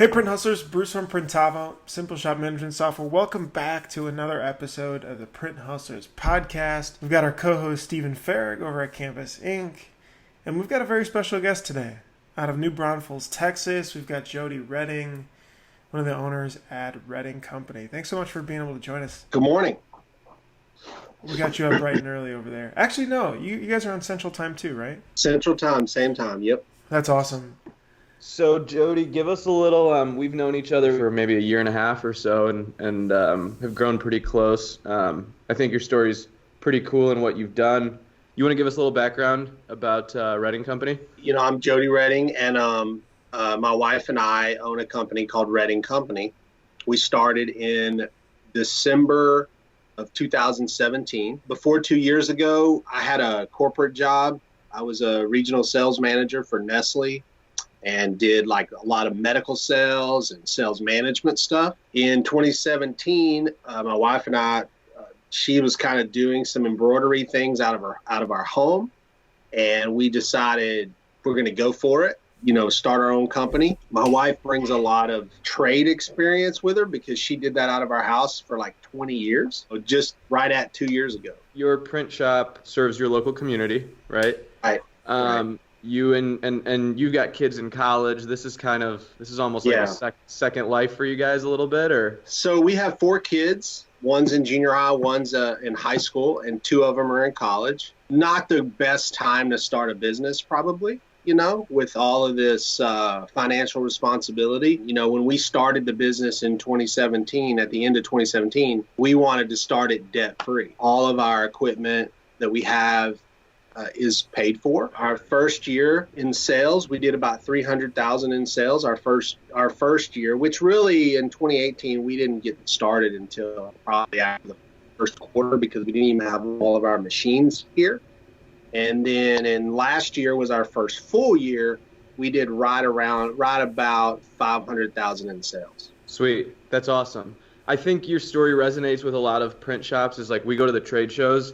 Hey Print Hustlers, Bruce from Printavo, Simple Shop Management Software. Welcome back to another episode of the Print Hustlers podcast. We've got our co-host Stephen Farrig over at Campus Inc. And we've got a very special guest today. Out of New Braunfels, Texas, we've got Jody Redding, one of the owners at Redding Company. Thanks so much for being able to join us. Good morning. We got you up bright and early over there. Actually, no, you guys are on Central Time too, right? Central Time, same time, yep. That's awesome. So Jody, give us a little, we've known each other for maybe a year and a half or so and have grown pretty close. I think your story's pretty cool in what you've done. You want to give us a little background about Redding Company? You know, I'm Jody Redding, and my wife and I own a company called Redding Company. We started in December of 2017. Before 2 years ago, I had a corporate job. I was a regional sales manager for Nestle and did like a lot of medical sales and sales management stuff. In 2017, my wife and I, she was kind of doing some embroidery things out of our home, and we decided we're going to go for it. You know, start our own company. My wife brings a lot of trade experience with her because she did that out of our house for like 20 years, so just right at 2 years ago. Your print shop serves your local community, right? Right. You and you've got kids in college. This is almost like a second life for you guys a little bit, or? So we have 4 kids. One's in junior high, one's in high school, and 2 of them are in college. Not the best time to start a business, probably, you know, with all of this financial responsibility. You know, when we started the business in 2017, at the end of 2017, we wanted to start it debt-free. All of our equipment that we have is paid for. Our first year in sales, we did about $300,000 in sales. Our first year, which really in 2018 we didn't get started until probably after the first quarter because we didn't even have all of our machines here. And then in last year was our first full year. We did right about $500,000 in sales. Sweet, that's awesome. I think your story resonates with a lot of print shops. Is like we go to the trade shows.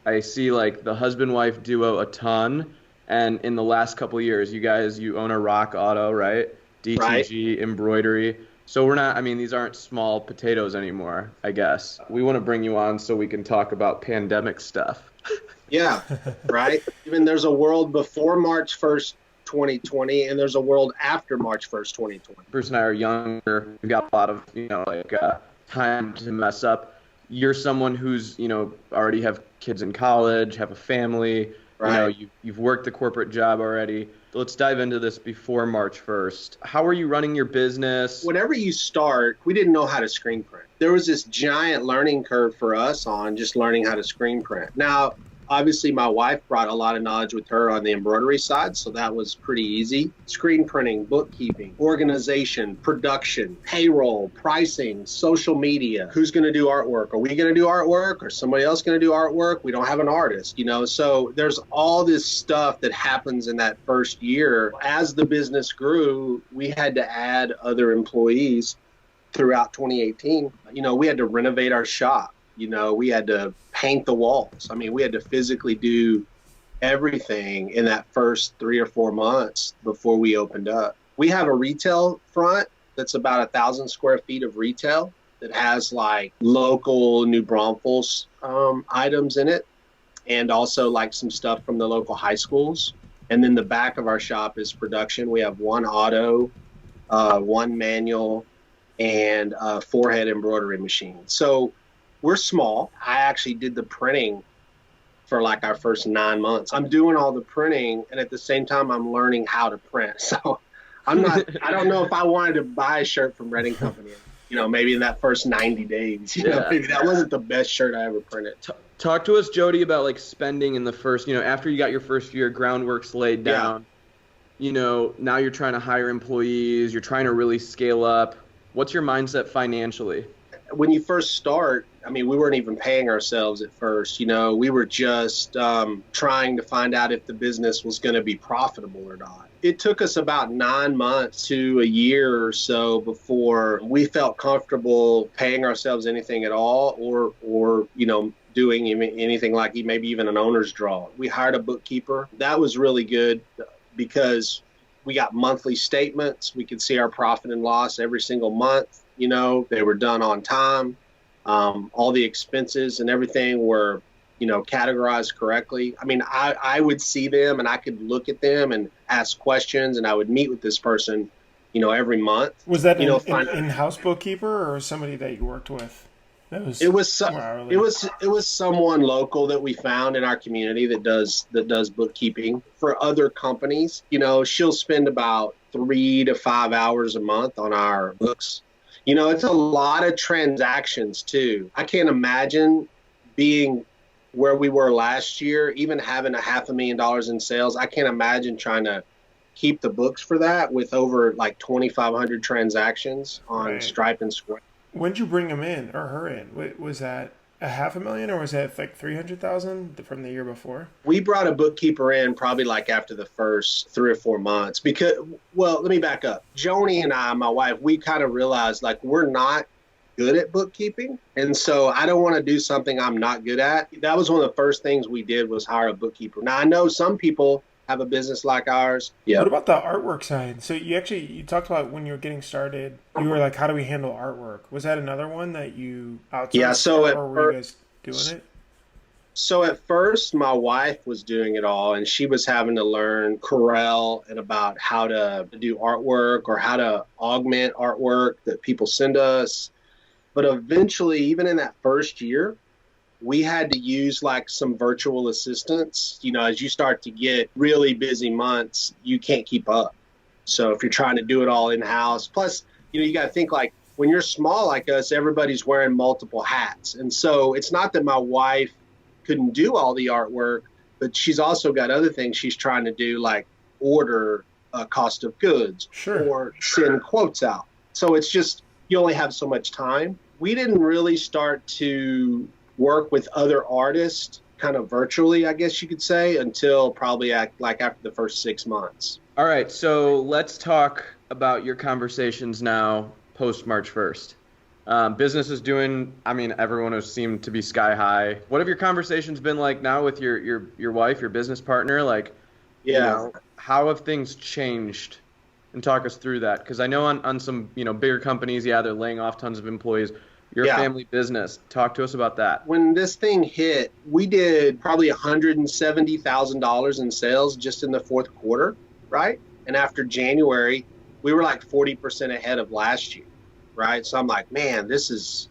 I see like the husband-wife duo a ton, and in the last couple of years, you own a Rock Auto, right? DTG, right. Embroidery. So these aren't small potatoes anymore, I guess. We want to bring you on so we can talk about pandemic stuff. Yeah, right. Even there's a world before March 1st, 2020, and there's a world after March 1st, 2020. Bruce and I are younger. We've got a lot of, time to mess up. You're someone who's, already have kids in college, have a family, right. You've worked the corporate job already. Let's dive into this before March 1st. How are you running your business? Whenever you start, we didn't know how to screen print. There was this giant learning curve for us on just learning how to screen print. Now, obviously, my wife brought a lot of knowledge with her on the embroidery side, so that was pretty easy. Screen printing, bookkeeping, organization, production, payroll, pricing, social media. Who's going to do artwork? Are we going to do artwork, or somebody else going to do artwork? We don't have an artist, So there's all this stuff that happens in that first year. As the business grew, we had to add other employees throughout 2018. We had to renovate our shop. We had to paint the walls. We had to physically do everything in that first 3 or 4 months before we opened up. We have a retail front that's about 1,000 square feet of retail that has like local New Braunfels items in it, and also like some stuff from the local high schools. And then the back of our shop is production. We have 1 auto, 1 manual, and a 4-head embroidery machine. So we're small. I actually did the printing for like our first 9 months. I'm doing all the printing, and at the same time, I'm learning how to print. So I don't know if I wanted to buy a shirt from Redding Company, maybe in that first 90 days. Maybe that wasn't the best shirt I ever printed. Talk to us, Jody, about like spending in the first, after you got your first year, groundwork's laid down. Yeah. Now you're trying to hire employees, you're trying to really scale up. What's your mindset financially? When you first start, we weren't even paying ourselves at first. We were just trying to find out if the business was going to be profitable or not. It took us about 9 months to a year or so before we felt comfortable paying ourselves anything at all, or doing anything like maybe even an owner's draw. We hired a bookkeeper. That was really good because We got monthly statements. We could see our profit and loss every single month. You know, they were done on time. All the expenses and everything were, you know, categorized correctly. I mean, I would see them and I could look at them and ask questions, and I would meet with this person, you know, every month. Was that you know, an in-house bookkeeper or somebody that you worked with? It was someone local that we found in our community that does bookkeeping for other companies. You know, she'll spend about 3 to 5 hours a month on our books. You know, it's a lot of transactions too. I can't imagine being where we were last year, even having $500,000 in sales. I can't imagine trying to keep the books for that with over like 2,500 transactions on Stripe and Square. When'd you bring him in or her in? Was that $500,000 or was that like 300,000 from the year before? We brought a bookkeeper in probably like after the first 3 or 4 months because, well, let me back up. Joni and I, my wife, we kind of realized like we're not good at bookkeeping. And so I don't want to do something I'm not good at. That was one of the first things we did was hire a bookkeeper. Now I know some people have a business like ours. Yeah. What about the artwork side? So you talked about when you were getting started, you were like, how do we handle artwork? Was that another one that you outsourced? Yeah, so or were you guys doing it? So at first my wife was doing it all, and she was having to learn Corel and about how to do artwork or how to augment artwork that people send us. But eventually, even in that first year, we had to use like some virtual assistants. You know, as you start to get really busy months, you can't keep up. So if you're trying to do it all in-house, plus, you know, you got to think like when you're small like us, everybody's wearing multiple hats. And so it's not that my wife couldn't do all the artwork, but she's also got other things she's trying to do, like order cost of goods or send quotes out. So it's just, you only have so much time. We didn't really start to work with other artists kind of virtually, I guess you could say, until probably like after the first 6 months. All right, so let's talk about your conversations now post March 1st. Business is doing, I mean, everyone has seemed to be sky high. What have your conversations been like now with your wife, your business partner? Like, yeah, you know, how have things changed? And talk us through that, because I know on some, you know, bigger companies, they're laying off tons of employees. Your family business. Talk to us about that. When this thing hit, we did probably $170,000 in sales just in the fourth quarter, right? And after January, we were like 40% ahead of last year, right? So I'm like, man, this is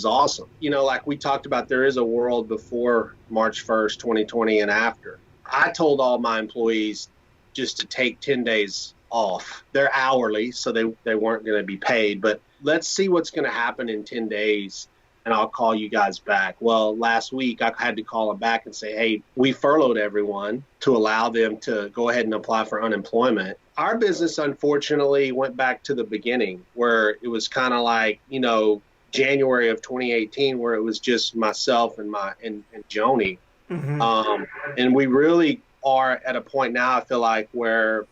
awesome. You know, like we talked about, there is a world before March 1st, 2020 and after. I told all my employees just to take 10 days off. They're hourly, so they weren't going to be paid, but let's see what's going to happen in 10 days, and I'll call you guys back. Well, last week I had to call them back and say, hey, we furloughed everyone to allow them to go ahead and apply for unemployment. Our business, unfortunately, went back to the beginning where it was kind of like, you know, January of 2018, where it was just myself and Joni. Mm-hmm. And we really are at a point now, I feel like, where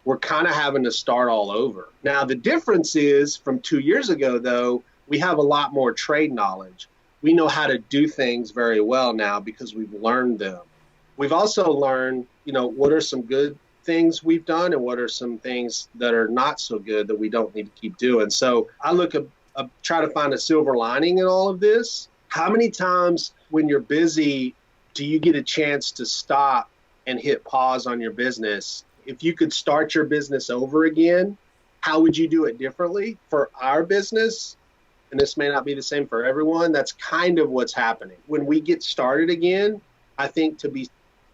we're kind of having to start all over. Now, the difference is from 2 years ago, though, we have a lot more trade knowledge. We know how to do things very well now because we've learned them. We've also learned, you know, what are some good things we've done and what are some things that are not so good that we don't need to keep doing. So I try to find a silver lining in all of this. How many times when you're busy do you get a chance to stop and hit pause on your business? If you could start your business over again, how would you do it differently? For our business, and this may not be the same for everyone, that's kind of what's happening. When we get started again, I think to be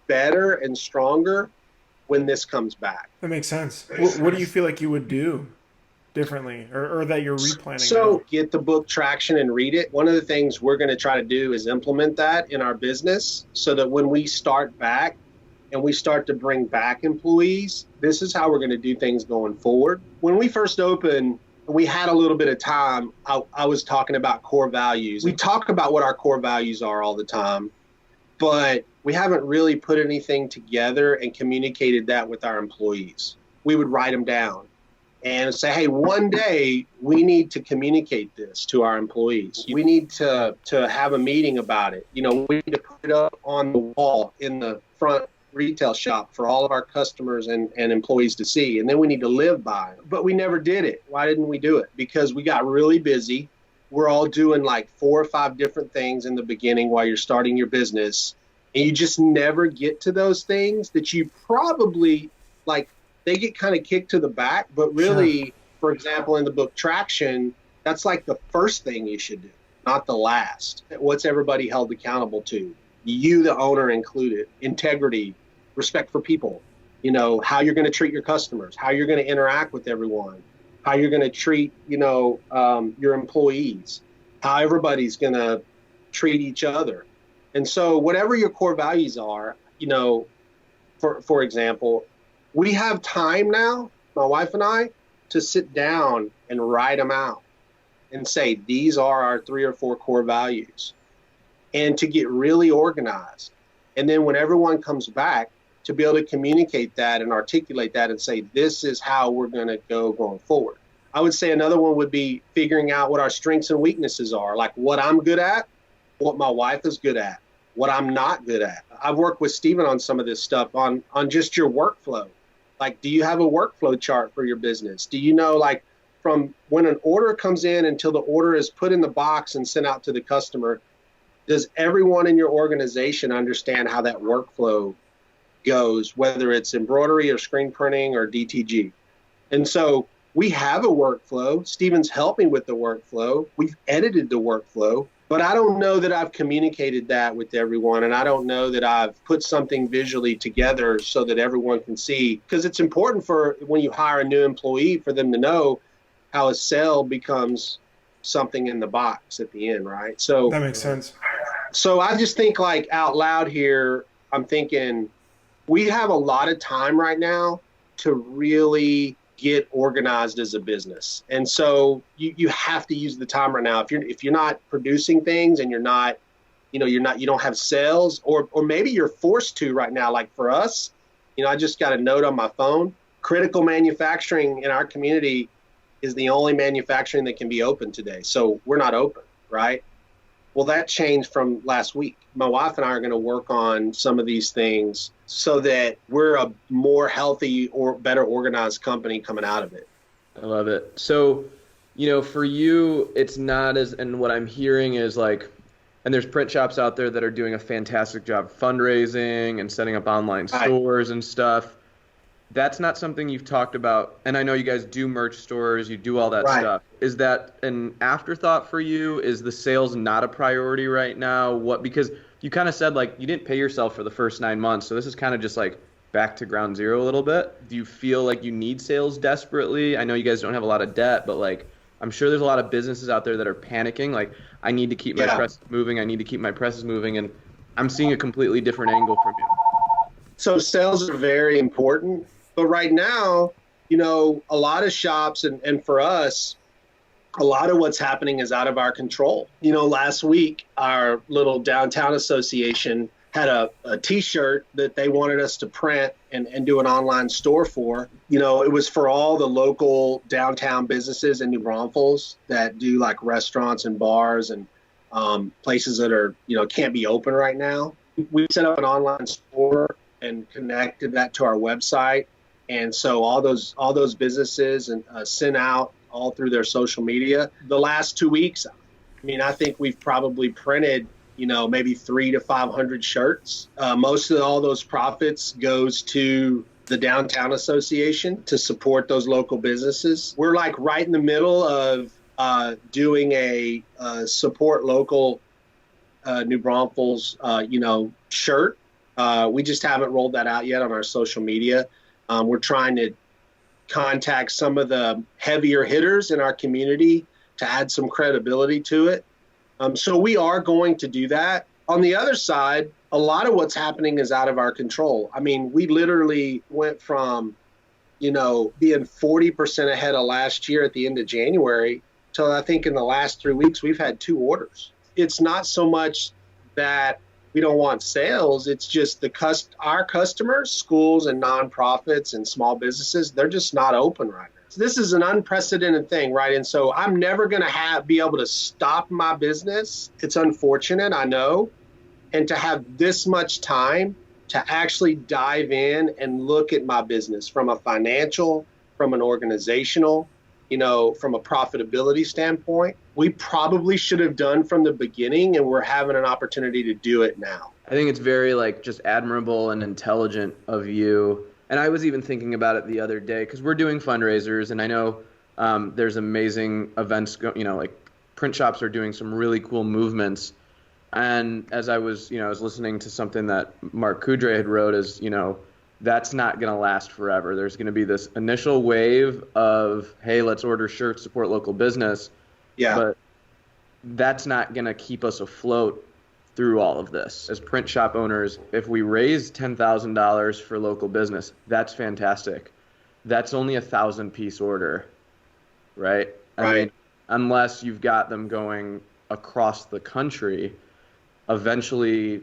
better and stronger when this comes back. That makes sense. What do you feel like you would do differently or that you're replanning? So now? Get the book traction and read it. One of the things we're going to try to do is implement that in our business so that when we start back, and we start to bring back employees, this is how we're going to do things going forward. When we first opened, we had a little bit of time. I was talking about core values. We talk about what our core values are all the time, but we haven't really put anything together and communicated that with our employees. We would write them down and say, hey, one day we need to communicate this to our employees. We need to have a meeting about it. You know, we need to put it up on the wall in the front retail shop for all of our customers and employees to see. And then we need to live by it. But we never did it. Why didn't we do it? Because we got really busy. We're all doing like 4 or 5 different things in the beginning while you're starting your business. And you just never get to those things that you probably like, they get kind of kicked to the back. But really, sure. For example, in the book Traction, that's like the first thing you should do, not the last. What's everybody held accountable to? You, the owner, included. Integrity, respect for people, how you're going to treat your customers, how you're going to interact with everyone, how you're going to treat, your employees, how everybody's going to treat each other. And so whatever your core values are, for example, we have time now, my wife and I, to sit down and write them out and say, these are our 3 or 4 core values, and to get really organized. And then when everyone comes back, to be able to communicate that and articulate that and say, this is how we're going to go going forward. I would say another one would be figuring out what our strengths and weaknesses are, like what I'm good at, what my wife is good at, what I'm not good at. I've worked with Stephen on some of this stuff on just your workflow. Like, do you have a workflow chart for your business? Do you know, like, from when an order comes in until the order is put in the box and sent out to the customer, does everyone in your organization understand how that workflow goes, whether it's embroidery or screen printing or DTG? And so we have a workflow. Stephen's helping with the workflow. We've edited the workflow, but I don't know that I've communicated that with everyone. And I don't know that I've put something visually together so that everyone can see, because it's important for when you hire a new employee for them to know how a sale becomes something in the box at the end, right? So that makes sense. So I just think, like, out loud here, I'm thinking we have a lot of time right now to really get organized as a business. And so you have to use the time right now. If you're not producing things and you're not, you don't have sales, or maybe you're forced to right now. Like for us, I just got a note on my phone. Critical manufacturing in our community is the only manufacturing that can be open today. So we're not open, right? Well, that changed from last week. My wife and I are going to work on some of these things so that we're a more healthy or better organized company coming out of it. I love it. So, for you, it's not as, and what I'm hearing is like, and there's print shops out there that are doing a fantastic job fundraising and setting up online stores and stuff. That's not something you've talked about. And I know you guys do merch stores, you do all that stuff. Is that an afterthought for you? Is the sales not a priority right now? Because you kind of said, like, you didn't pay yourself for the first 9 months. So this is kind of just like back to ground zero a little bit. Do you feel like you need sales desperately? I know you guys don't have a lot of debt, but like, I'm sure there's a lot of businesses out there that are panicking. Like, I need to keep my presses moving. I need to keep my presses moving. And I'm seeing a completely different angle from you. So sales are very important. But right now, a lot of shops and for us, a lot of what's happening is out of our control. Last week, our little downtown association had a T-shirt that they wanted us to print and do an online store for. It was for all the local downtown businesses in New Braunfels that do like restaurants and bars and places that are, can't be open right now. We set up an online store and connected that to our website. And so all those businesses and sent out all through their social media. The last 2 weeks, I think we've probably printed, maybe 300 to 500 shirts. Most of all those profits goes to the Downtown Association to support those local businesses. We're like right in the middle of doing a support local New Braunfels, shirt. We just haven't rolled that out yet on our social media. We're trying to contact some of the heavier hitters in our community to add some credibility to it. So we are going to do that. On the other side, a lot of what's happening is out of our control. We literally went from, being 40% ahead of last year at the end of January till I think in the last 3 weeks, we've had 2 orders. It's not so much that we don't want sales. It's just our customers, schools and nonprofits and small businesses, they're just not open right now. So this is an unprecedented thing, right? And so I'm never going to be able to stop my business. It's unfortunate, I know. And to have this much time to actually dive in and look at my business from a financial, from an organizational, from a profitability standpoint. We probably should have done from the beginning, and we're having an opportunity to do it now. I think it's very just admirable and intelligent of you. And I was even thinking about it the other day because we're doing fundraisers, and I know there's amazing events, like print shops are doing some really cool movements. And as I was listening to something that Mark Kudre had wrote is, that's not going to last forever. There's going to be this initial wave of, hey, let's order shirts, support local business. Yeah. But that's not going to keep us afloat through all of this. As print shop owners, if we raise $10,000 for local business, that's fantastic. That's only 1,000-piece order, right? I mean, unless you've got them going across the country, eventually,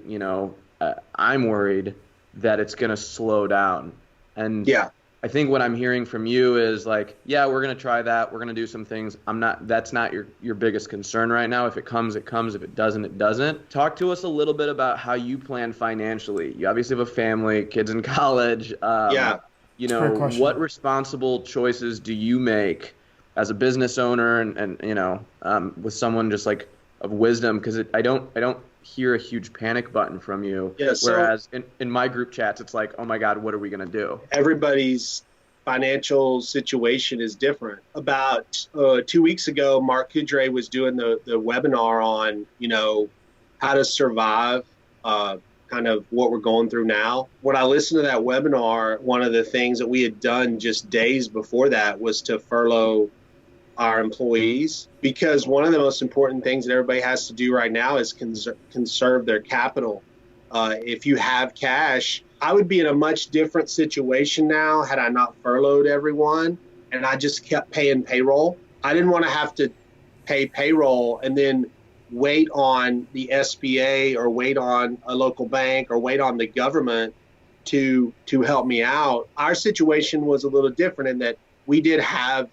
I'm worried that it's going to slow down. And yeah, I think what I'm hearing from you is we're going to try that. We're going to do some things. That's not your biggest concern right now. If it comes, it comes. If it doesn't, it doesn't. Talk to us a little bit about how you plan financially. You obviously have a family, kids in college. What responsible choices do you make as a business owner and with someone just of wisdom? Because I don't hear a huge panic button from you. Yeah, whereas in my group chats, it's oh my God, what are we going to do? Everybody's financial situation is different. About 2 weeks ago, Mark Kudre was doing the webinar on, how to survive, kind of what we're going through now. When I listened to that webinar, one of the things that we had done just days before that was to furlough our employees, because one of the most important things that everybody has to do right now is conserve their capital. If you have cash, I would be in a much different situation now had I not furloughed everyone and I just kept paying payroll. I didn't want to have to pay payroll and then wait on the SBA or wait on a local bank or wait on the government to help me out. Our situation was a little different in that we did have,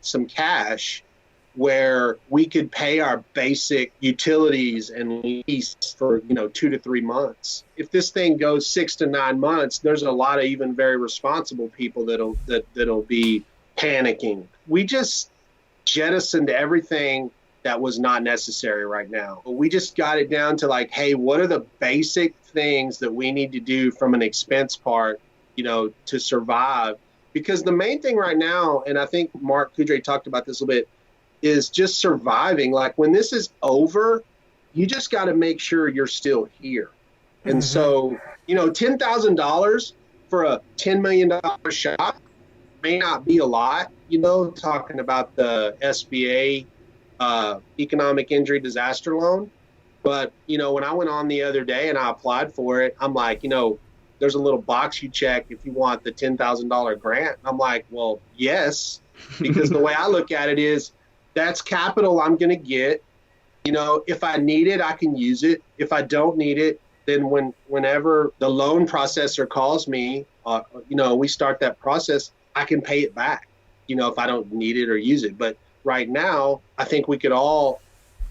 some cash where we could pay our basic utilities and lease for 2 to 3 months. If this thing goes 6 to 9 months, there's a lot of even very responsible people that'll be panicking. We just jettisoned everything that was not necessary right now. We just got it down to hey, what are the basic things that we need to do from an expense part, to survive? Because the main thing right now, and I think Mark Kudre talked about this a little bit, is just surviving. When this is over, you just got to make sure you're still here. Mm-hmm. And so, $10,000 for a $10 million shop may not be a lot, talking about the SBA economic injury disaster loan. But, when I went on the other day and I applied for it, I'm there's a little box you check if you want the $10,000 grant. I'm well, yes, because the way I look at it is that's capital I'm going to get. If I need it, I can use it. If I don't need it, then whenever the loan processor calls me, we start that process, I can pay it back, if I don't need it or use it. But right now, I think we could all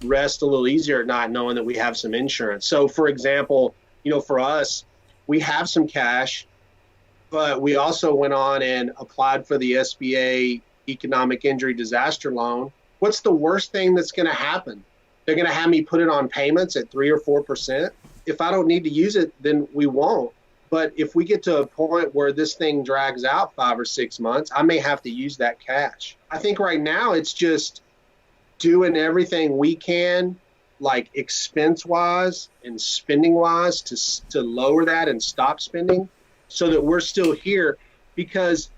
rest a little easier at night knowing that we have some insurance. So, for example, for us, we have some cash, but we also went on and applied for the SBA economic injury disaster loan. What's the worst thing that's going to happen? They're going to have me put it on payments at 3 or 4%. If I don't need to use it, then we won't. But if we get to a point where this thing drags out 5 or 6 months, I may have to use that cash. I think right now it's just doing everything we can, expense-wise and spending-wise, to lower that and stop spending so that we're still here. Because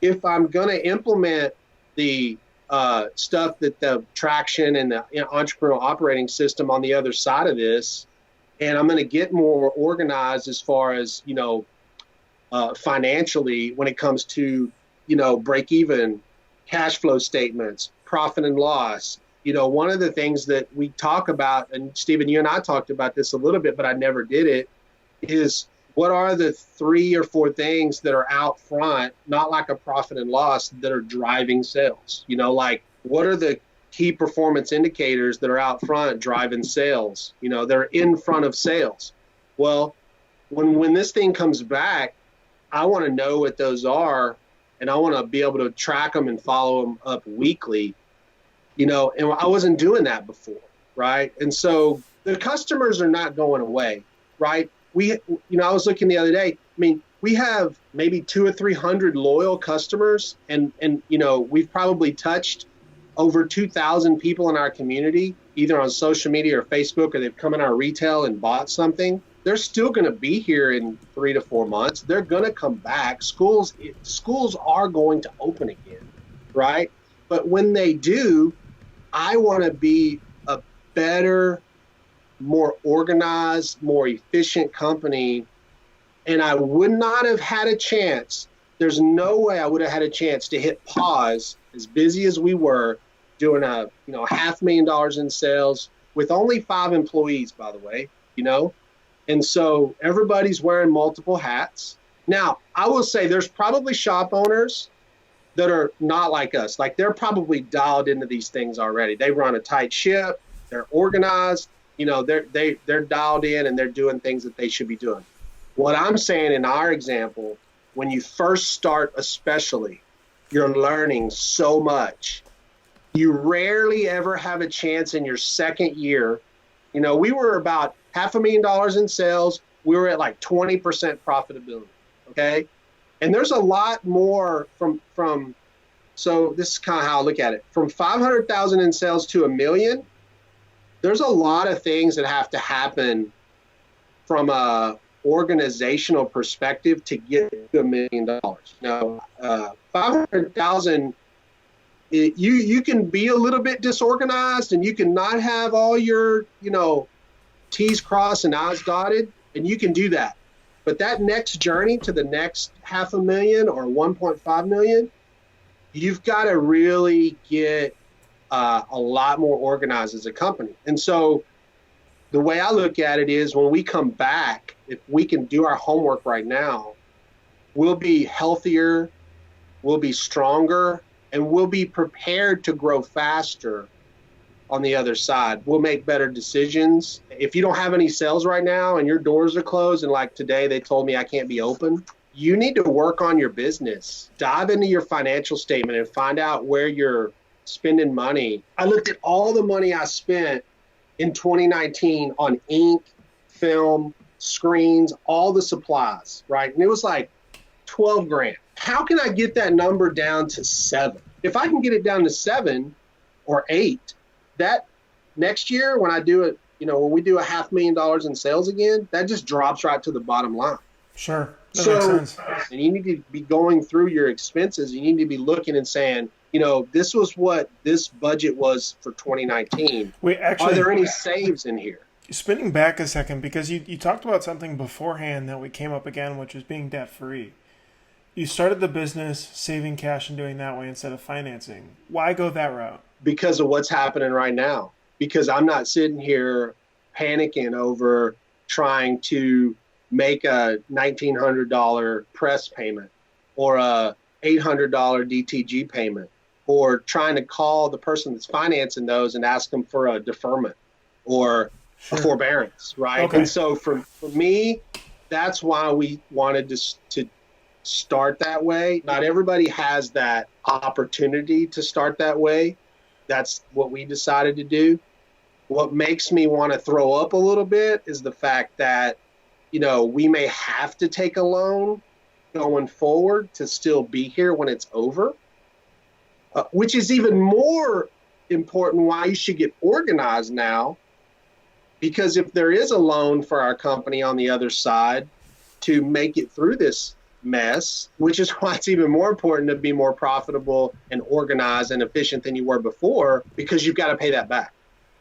if I'm going to implement the stuff that the traction and the entrepreneurial operating system on the other side of this, and I'm going to get more organized as far as, financially when it comes to, break even, cash flow statements, profit and loss. One of the things that we talk about, and Stephen, you and I talked about this a little bit, but I never did it, is what are the 3 or 4 things that are out front, not like a profit and loss, that are driving sales? What are the key performance indicators that are out front driving sales? They're in front of sales. Well, when this thing comes back, I want to know what those are, and I want to be able to track them and follow them up weekly, and I wasn't doing that before, right? And so the customers are not going away, right? I was looking the other day. I mean, we have maybe 200 or 300 loyal customers, and we've probably touched over 2,000 people in our community, either on social media or Facebook, or they've come in our retail and bought something. They're still going to be here in 3 to 4 months. They're going to come back. Schools are going to open again, right? But when they do, I want to be a better, more organized, more efficient company. And I would not have had a chance. There's no way I would have had a chance to hit pause, as busy as we were, doing $500,000 in sales with only 5 employees, by the way, And so everybody's wearing multiple hats. Now, I will say there's probably shop owners that are not like us. Like, they're probably dialed into these things already. They run a tight ship. They're organized. They're dialed in, and they're doing things that they should be doing. What I'm saying in our example, when you first start especially, you're learning so much. You rarely ever have a chance in your second year. We were about $500,000 in sales. We were at like 20% profitability, okay? And there's a lot more so this is kind of how I look at it. From 500,000 in sales to $1 million, there's a lot of things that have to happen from a organizational perspective to get to $1 million. 500,000, you can be a little bit disorganized, and you can not have all your, T's crossed and I's dotted, and you can do that. But that next journey to the next $500,000 or 1.5 million, you've got to really get a lot more organized as a company. And so the way I look at it is, when we come back, if we can do our homework right now, we'll be healthier, we'll be stronger, and we'll be prepared to grow faster on the other side. We'll make better decisions. If you don't have any sales right now and your doors are closed, and like today they told me I can't be open, you need to work on your business. Dive into your financial statement and find out where you're spending money. I looked at all the money I spent in 2019 on ink, film, screens, all the supplies, right? And it was like 12 grand. How can I get that number down to 7? If I can get it down to 7 or 8, that next year when I do it, when we do $500,000 in sales again, that just drops right to the bottom line. Sure. That makes sense. And you need to be going through your expenses. You need to be looking and saying, this was what this budget was for 2019. Are there any saves in here? Spinning back a second, because you talked about something beforehand that we came up again, which was being debt-free. You started the business saving cash and doing that way instead of financing. Why go that route? Because of what's happening right now. Because I'm not sitting here panicking over trying to make a $1,900 press payment or a $800 DTG payment, or trying to call the person that's financing those and ask them for a deferment or a forbearance, right? Okay. And so for me, that's why we wanted to start that way. Not everybody has that opportunity to start that way. That's what we decided to do. What makes me want to throw up a little bit is the fact that, we may have to take a loan going forward to still be here when it's over, which is even more important why you should get organized now. Because if there is a loan for our company on the other side to make it through this mess, which is why it's even more important to be more profitable and organized and efficient than you were before, because you've got to pay that back.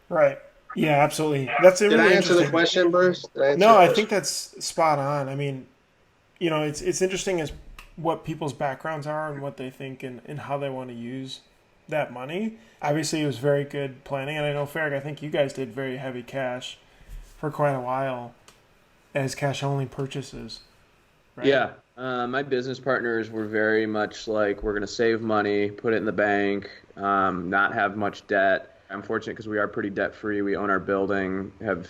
Right. Yeah, absolutely. That's Did I answer the question, Bruce? No, I think that's spot on. I mean, it's interesting as what people's backgrounds are and what they think and how they want to use that money. Obviously, it was very good planning. And I know, Farrag, I think you guys did very heavy cash for quite a while as cash-only purchases. Right? Yeah. My business partners were very much like, we're going to save money, put it in the bank, not have much debt. I'm fortunate because we are pretty debt-free. We own our building, have,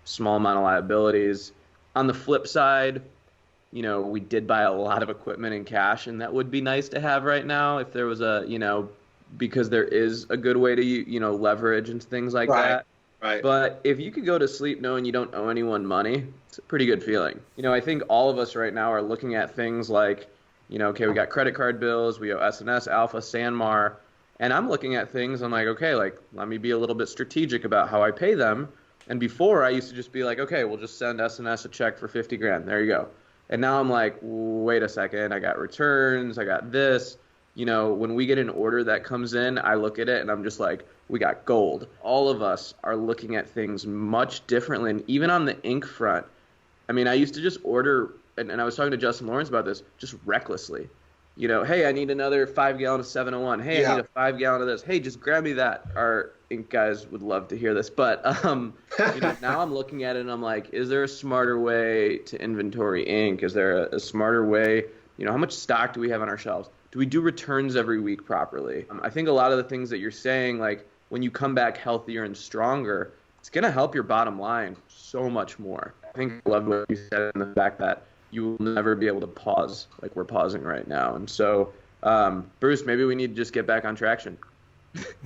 small amount of liabilities. On the flip side, we did buy a lot of equipment in cash, and that would be nice to have right now if there was because there is a good way to, leverage and things like that. Right. But if you could go to sleep knowing you don't owe anyone money, it's a pretty good feeling. I think all of us right now are looking at things like, okay, we got credit card bills, we owe S&S, Alpha, Sanmar, and I'm looking at things, I'm like, okay, let me be a little bit strategic about how I pay them. And before, I used to just be like, okay, we'll just send S&S a check for 50 grand. There you go. And now I'm like, wait a second, I got returns, I got this. When we get an order that comes in, I look at it and I'm just like, we got gold. All of us are looking at things much differently. And even on the ink front, I mean, I used to just order, and I was talking to Justin Lawrence about this, just recklessly. Hey, I need another 5 gallon of 701. Hey, I need a 5 gallon of this. Hey, just grab me that. Our ink guys would love to hear this. But now I'm looking at it and I'm like, is there a smarter way to inventory ink? Is there a smarter way? How much stock do we have on our shelves? Do we do returns every week properly? I think a lot of the things that you're saying, like when you come back healthier and stronger, it's going to help your bottom line so much more. I think I loved what you said, and the fact that you will never be able to pause like we're pausing right now. And so, Bruce, maybe we need to just get back on traction.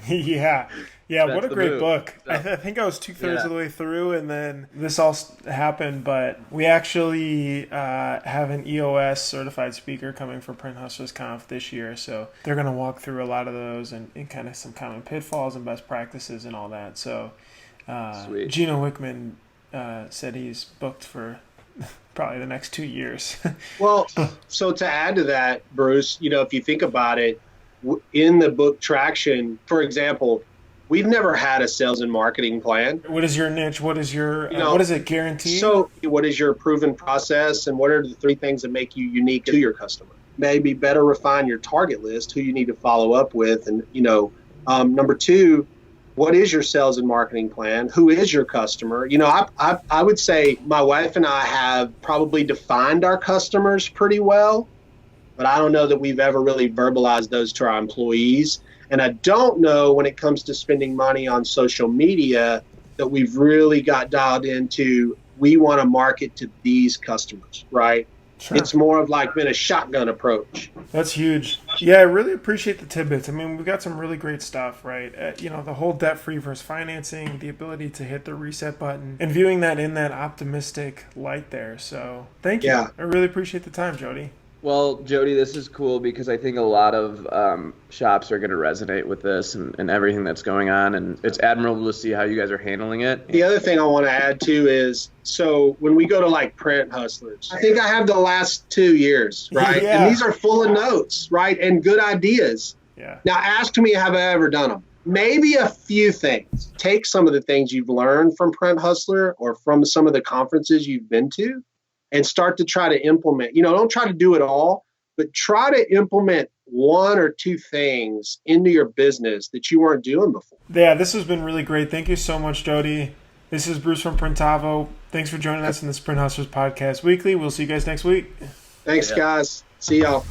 Yeah. What a great book. So, I think I was 2/3 of the way through, and then this all happened. But we actually have an EOS certified speaker coming for Print Hustlers Conf this year, so they're going to walk through a lot of those and kind of some common pitfalls and best practices and all that. So Gino Wickman said he's booked for probably the next 2 years. Well, so to add to that, Bruce, if you think about it, in the book Traction, for example, we've never had a sales and marketing plan. What is your niche? What is your what is it guaranteed? So what is your proven process, and what are the 3 things that make you unique to your customer? Maybe better refine your target list, who you need to follow up with. And, number 2, what is your sales and marketing plan? Who is your customer? I would say my wife and I have probably defined our customers pretty well, but I don't know that we've ever really verbalized those to our employees. And I don't know when it comes to spending money on social media that we've really got dialed into, we want to market to these customers, right? Sure. It's more of like been a shotgun approach. That's huge. Yeah, I really appreciate the tidbits. I mean, we've got some really great stuff, right? The whole debt-free versus financing, the ability to hit the reset button, and viewing that in that optimistic light there. So thank you. Yeah. I really appreciate the time, Jody. Well, Jody, this is cool because I think a lot of shops are going to resonate with this and everything that's going on, and it's admirable to see how you guys are handling it. The other thing I want to add too is, so when we go to like Print Hustlers, I think I have the last 2 years, right? Yeah. And these are full of notes, right? And good ideas. Yeah. Now ask me, have I ever done them? Maybe a few things. Take some of the things you've learned from Print Hustler or from some of the conferences you've been to, and start to try to implement. Don't try to do it all, but try to implement 1 or 2 things into your business that you weren't doing before. Yeah, this has been really great. Thank you so much, Jody. This is Bruce from Printavo. Thanks for joining us in this Print Hustlers Podcast Weekly. We'll see you guys next week. Thanks, guys. See y'all.